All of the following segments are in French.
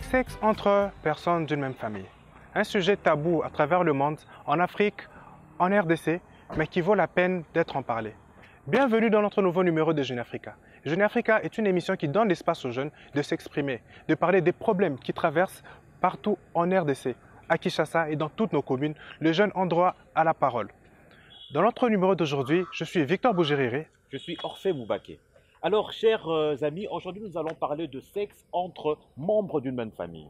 sexe entre personnes d'une même famille. Un sujet tabou à travers le monde, en Afrique, en RDC, mais qui vaut la peine d'être en parlé. Bienvenue dans notre nouveau numéro de Jeune Africa. Jeune Africa est une émission qui donne l'espace aux jeunes de s'exprimer, de parler des problèmes qui traversent partout en RDC, à Kinshasa et dans toutes nos communes. Les jeunes ont droit à la parole. Dans notre numéro d'aujourd'hui, je suis Victor Bougériri. Je suis Orphée Boubaké. Alors, chers amis, aujourd'hui nous allons parler de sexe entre membres d'une même famille.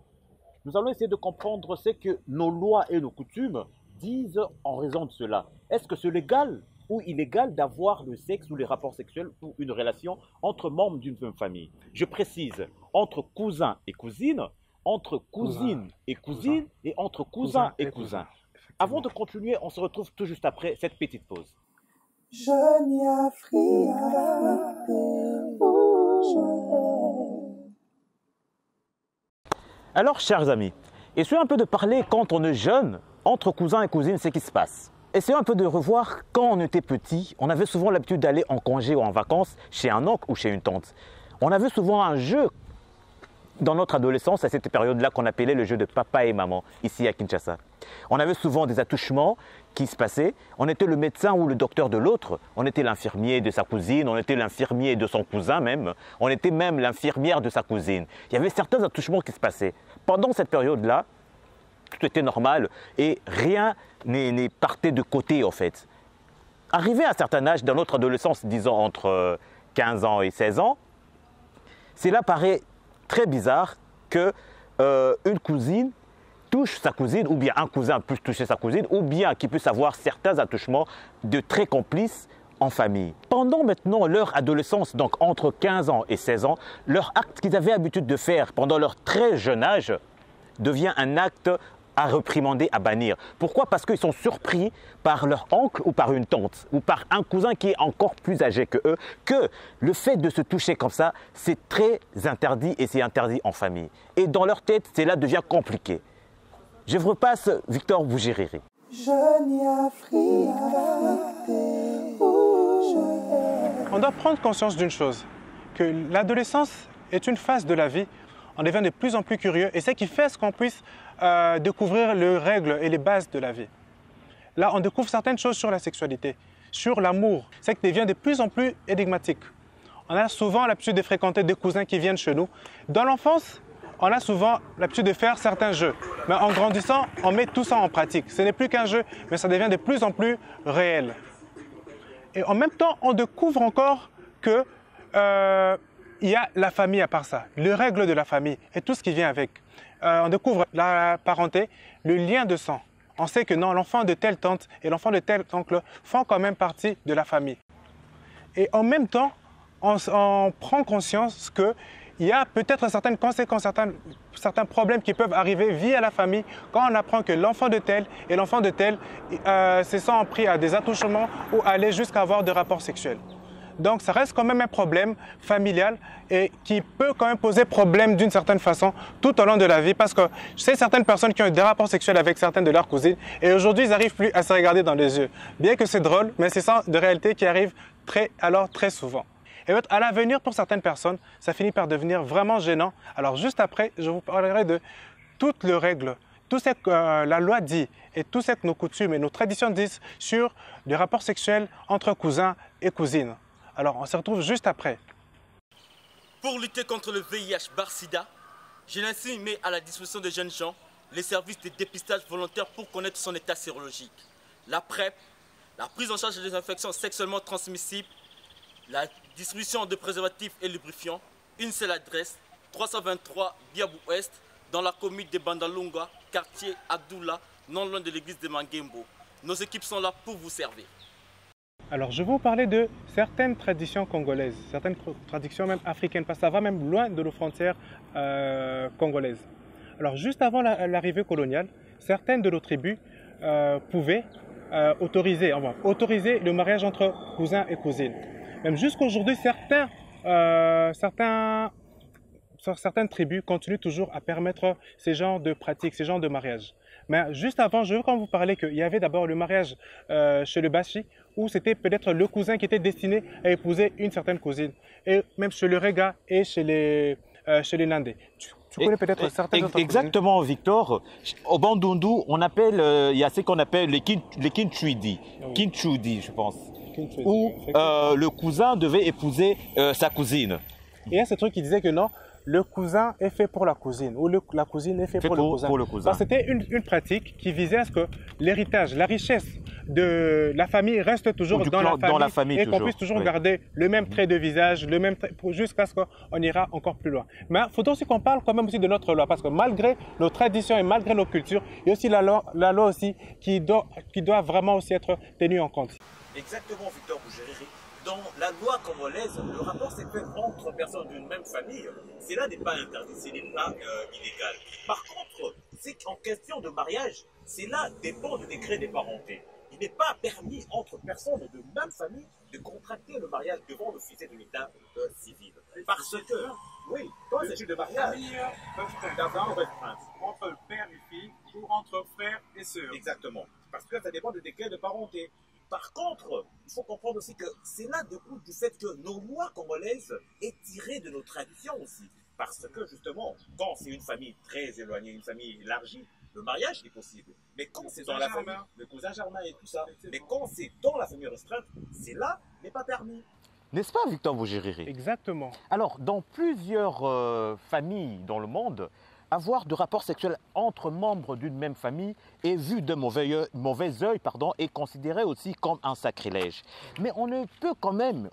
Nous allons essayer de comprendre ce que nos lois et nos coutumes disent en raison de cela. Est-ce que c'est légal ou illégal d'avoir le sexe ou les rapports sexuels ou une relation entre membres d'une même famille? Je précise, entre cousins et cousines, entre cousines et cousines et entre cousins et cousins. Avant de continuer, on se retrouve tout juste après cette petite pause. Jeune Africa, Alors, chers amis, essayons un peu de parler quand on est jeune, entre cousins et cousines, ce qui se passe. Essayons un peu de revoir quand on était petit, on avait souvent l'habitude d'aller en congé ou en vacances chez un oncle ou chez une tante. On avait souvent un jeu dans notre adolescence, à cette période-là, qu'on appelait le jeu de papa et maman, ici à Kinshasa. On avait souvent des attouchements qui se passaient. On était le médecin ou le docteur de l'autre. On était l'infirmier de sa cousine, on était l'infirmier de son cousin même. On était même l'infirmière de sa cousine. Il y avait certains attouchements qui se passaient. Pendant cette période-là, tout était normal et rien n'est parté de côté en fait. Arrivé à un certain âge, dans notre adolescence, disons entre 15 ans et 16 ans, cela paraît très bizarre que une cousine touche sa cousine, ou bien un cousin puisse toucher sa cousine, ou bien qu'il puisse avoir certains attouchements de très complices en famille. Pendant maintenant leur adolescence, donc entre 15 ans et 16 ans, leur acte qu'ils avaient l'habitude de faire pendant leur très jeune âge devient un acte à réprimander, à bannir. Pourquoi? Parce qu'ils sont surpris par leur oncle ou par une tante ou par un cousin qui est encore plus âgé que eux, que le fait de se toucher comme ça, c'est très interdit et c'est interdit en famille. Et dans leur tête, cela devient compliqué. Je vous repasse Victor Bougériri. Jeune Africa, On doit prendre conscience d'une chose, que l'adolescence est une phase de la vie. On devient de plus en plus curieux et c'est ce qui fait qu'on puisse découvrir les règles et les bases de la vie. Là, on découvre certaines choses sur la sexualité, sur l'amour. C'est qui devient de plus en plus énigmatique. On a souvent l'habitude de fréquenter des cousins qui viennent chez nous. Dans l'enfance, on a souvent l'habitude de faire certains jeux. Mais en grandissant, on met tout ça en pratique. Ce n'est plus qu'un jeu, mais ça devient de plus en plus réel. Et en même temps, on découvre encore que il y a la famille à part ça, les règles de la famille et tout ce qui vient avec. On découvre la parenté, le lien de sang. On sait que non, l'enfant de telle tante et l'enfant de tel oncle font quand même partie de la famille. Et en même temps, on prend conscience qu'il y a peut-être certaines conséquences, certains problèmes qui peuvent arriver via la famille quand on apprend que l'enfant de tel et l'enfant de tel se sont pris à des attouchements ou aller jusqu'à avoir des rapports sexuels. Donc ça reste quand même un problème familial et qui peut quand même poser problème d'une certaine façon tout au long de la vie parce que je sais certaines personnes qui ont eu des rapports sexuels avec certaines de leurs cousines et aujourd'hui ils n'arrivent plus à se regarder dans les yeux. Bien que c'est drôle, mais c'est ça de réalité qui arrive très souvent. Et à l'avenir pour certaines personnes, ça finit par devenir vraiment gênant. Alors juste après, je vous parlerai de toutes les règles, tout ce que la loi dit et tout ce que nos coutumes et nos traditions disent sur les rapports sexuels entre cousins et cousines. Alors, on se retrouve juste après. Pour lutter contre le VIH/SIDA, Génésis met à la disposition des jeunes gens les services de dépistage volontaire pour connaître son état sérologique, la PrEP, la prise en charge des infections sexuellement transmissibles, la distribution de préservatifs et lubrifiants, une seule adresse, 323 Biabou Ouest, dans la commune de Bandalunga, quartier Abdullah, non loin de l'église de Mangembo. Nos équipes sont là pour vous servir. Alors, je vais vous parler de certaines traditions congolaises, certaines traditions même africaines, parce que ça va même loin de nos frontières congolaises. Alors, juste avant l'arrivée coloniale, certaines de nos tribus pouvaient autoriser le mariage entre cousins et cousines. Même jusqu'à aujourd'hui, certaines tribus continuent toujours à permettre ces genres de pratiques, ces genres de mariages. Mais juste avant, je veux quand vous parler qu'il y avait d'abord le mariage chez le Bashi, où c'était peut-être le cousin qui était destiné à épouser une certaine cousine. Et même chez le Rega et chez les Nandé. Tu Tu connais peut-être certaines autres cuisines. Exactement, Victor. Au Bandundu, on appelle, il y a ce qu'on appelle les kinchuidi. Oui. Kinchudi, je pense. Kinchuidi, Où effectivement. le cousin devait épouser sa cousine. Et il y a ce truc qui disait que non, le cousin est fait pour la cousine, ou la cousine est fait pour le cousin. Parce que c'était une pratique qui visait à ce que l'héritage, la richesse de la famille reste toujours dans la famille et qu'on puisse toujours garder le même trait de visage, le même trait, jusqu'à ce qu'on ira encore plus loin. Mais il faut aussi qu'on parle quand même aussi de notre loi, parce que malgré nos traditions et malgré nos cultures, il y a aussi la loi aussi qui doit vraiment aussi être tenue en compte. Exactement, Victor Bougériri. Dans la loi congolaise, le rapport sexuel entre personnes d'une même famille, cela n'est pas interdit, ce n'est pas illégal. Par contre, c'est qu'en question de mariage, cela dépend du décret des parentés. Il n'est pas permis entre personnes de même famille de contracter le mariage devant l'officier de l'état civil. Parce que, oui, quand il s'agit de mariage, Les familles peuvent avoir entre père et fille ou entre frères et sœurs. exactement, parce que ça dépend du décret de parenté. Par contre, il faut comprendre aussi que c'est là du fait que nos lois congolaises est tirée de nos traditions aussi. Parce que justement, quand c'est une famille très éloignée, une famille élargie, le mariage est possible. Mais quand c'est dans la famille, le cousin germain et tout ça, mais quand c'est dans la famille restreinte, c'est là n'est pas permis. N'est-ce pas, Victor Bougériri? Exactement. Alors, dans plusieurs familles dans le monde, avoir de rapports sexuels entre membres d'une même famille est vu de mauvais œil et considéré aussi comme un sacrilège. Mais on peut quand même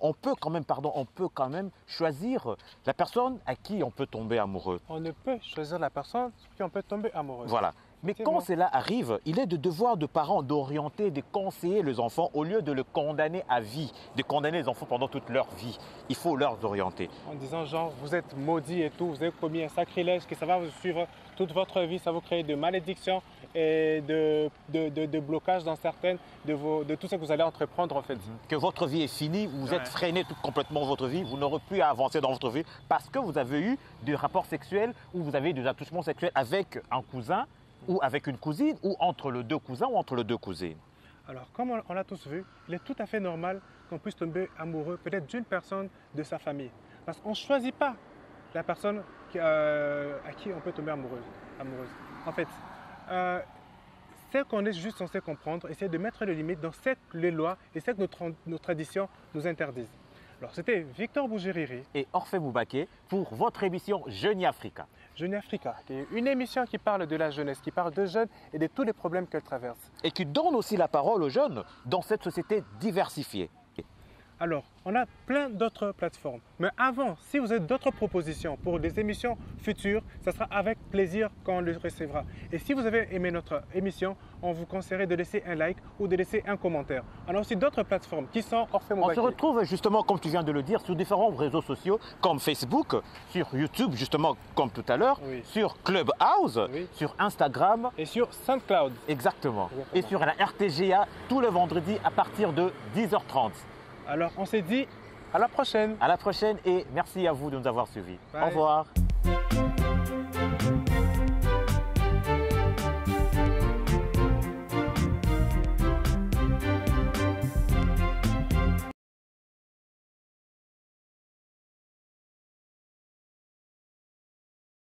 choisir la personne à qui on peut tomber amoureux. On ne peut choisir la personne qui on peut tomber amoureux. Voilà. Mais quand cela arrive, il est de devoir de parents d'orienter, de conseiller les enfants au lieu de le condamner à vie, de condamner les enfants pendant toute leur vie. Il faut leur orienter. En disant genre, vous êtes maudits et tout, vous avez commis un sacrilège, que ça va vous suivre toute votre vie, ça va vous créer de malédictions et de blocages dans certaines de tout ce que vous allez entreprendre en fait. Que votre vie est finie, vous êtes freiné complètement votre vie, vous n'aurez plus à avancer dans votre vie parce que vous avez eu des rapports sexuels ou vous avez des attouchements sexuels avec un cousin ou avec une cousine, ou entre les deux cousins, ou entre les deux cousines. Alors, comme on l'a tous vu, il est tout à fait normal qu'on puisse tomber amoureux peut-être d'une personne de sa famille. Parce qu'on ne choisit pas la personne à qui on peut tomber amoureuse. En fait, c'est qu'on est juste censé comprendre, essayer de mettre les limites dans les lois et ce que nos traditions nous interdisent. Alors, c'était Victor Bougériri et Orphée Boubaké pour votre émission Jeune Africa. Jeune Africa, qui est une émission qui parle de la jeunesse, qui parle de jeunes et de tous les problèmes qu'elle traverse. Et qui donne aussi la parole aux jeunes dans cette société diversifiée. Alors, on a plein d'autres plateformes. Mais avant, si vous avez d'autres propositions pour des émissions futures, ça sera avec plaisir qu'on les recevra. Et si vous avez aimé notre émission, on vous conseillerait de laisser un like ou de laisser un commentaire. On a aussi d'autres plateformes qui sont Orphée Boubaké. On se retrouve justement, comme tu viens de le dire, sur différents réseaux sociaux comme Facebook, sur YouTube, justement comme tout à l'heure, sur Clubhouse, sur Instagram. Et sur SoundCloud. Exactement. Et sur la RTGA, tous les vendredis à partir de 10h30. Alors, on s'est dit à la prochaine. À la prochaine et merci à vous de nous avoir suivis. Bye. Au revoir.